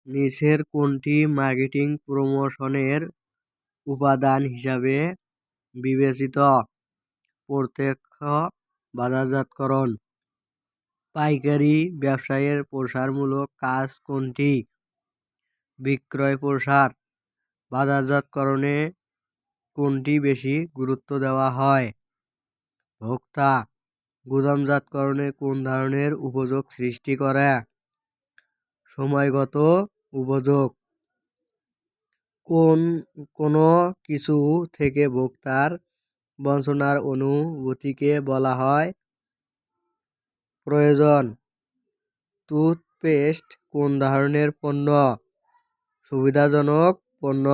নিচের কোনটি মার্কেটিং প্রমোশনের উপাদান হিসাবে বিবেচিত? প্রত্যক্ষ বাজারজাতকরণ। পাইকারি ব্যবসায়ের প্রসারমূলক কাজ কোনটি? বিক্রয় প্রসার। বাজারজাতকরণে কোনটি বেশি গুরুত্ব দেওয়া হয়? ভোক্তা। গুদামজাতকরণে কোন ধরনের উপযোগ সৃষ্টি করে? সময়গত উপযোগ। কোনো কিছু থেকে ভোক্তার বঞ্চনার অনুভূতিকে বলা হয় প্রয়োজন। টুথপেস্ট কোন ধরনের পণ্য? সুবিধাজনক পণ্য।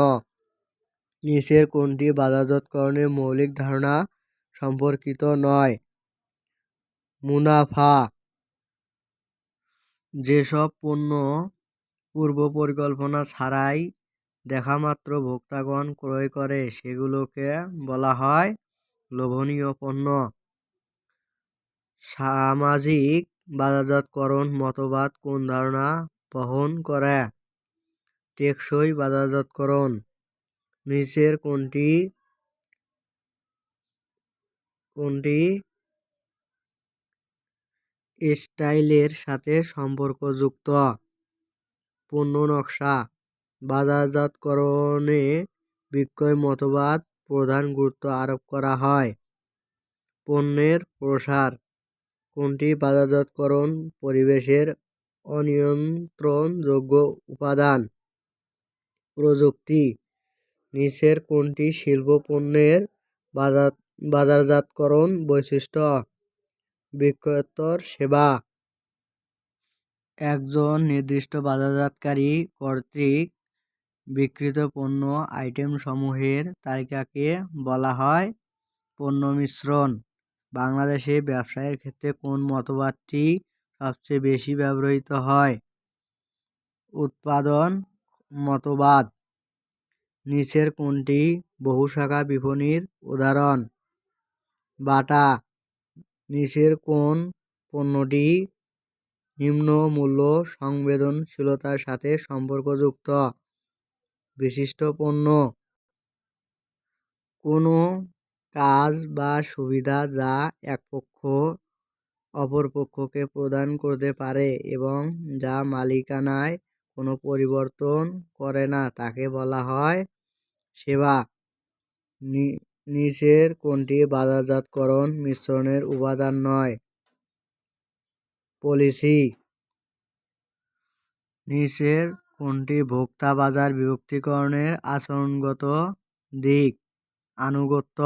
নিচের কোনটি বাজারজাতকরণের মৌলিক ধারণা সম্পর্কিত নয়? মুনাফা। যেসব পণ্য পূর্ব পরিকল্পনা ছাড়াই দেখামাত্র ভোক্তাগণ ক্রয় করে সেগুলোকে বলা হয় লোভনীয় পণ্য। সামাজিক বাজারজাতকরণ মতবাদ কোন ধারণা বহন করে? টেকসই বাজারজাতকরণ। নিচের কোনটি স্টাইলের সাথে সম্পর্কযুক্ত? পণ্য নকশা। বাজারজাতকরণে বিক্রয় মতবাদ প্রধান গুরুত্ব আরোপ করা হয়। পণ্যের প্রসার। কোনটি বাজারজাতকরণ পরিবেশের অনিয়ন্ত্রণযোগ্য উপাদান? প্রযুক্তি। নিচের কোনটি শিল্প পণ্যের বাজারজাতকরণ বৈশিষ্ট্য? বিক্রয়োত্তর সেবা। একজন নির্দিষ্ট বাজারজাতকারী কর্তৃক বিক্রিত পণ্য আইটেমসমূহের তালিকাকে বলা হয় পণ্য মিশ্রণ। বাংলাদেশে ব্যবসায়ের ক্ষেত্রে কোন মতবাদটি সবচেয়ে বেশি ব্যবহৃত হয়? উৎপাদন মতবাদ। নিচের কোনটি বহুশাখা বিপণীর উদাহরণ? বাটা। নিচের কোন পণ্যটি নিম্ন মূল্য সংবেদনশীলতার সাথে সম্পর্কযুক্ত? বিশিষ্ট পণ্য। কোনো কাজ বা সুবিধা যা এক পক্ষ অপর পক্ষকে প্রদান করতে পারে এবং যা মালিকানায় কোনো পরিবর্তন করে না তাকে বলা হয় সেবা। নিচের কোনটি বাজারজাতকরণ মিশ্রণের উপাদান নয়? পলিসি। নিচের কোনটি ভোক্তা বাজার বিভক্তিকরণের আচরণগত দিক? আনুগত্য।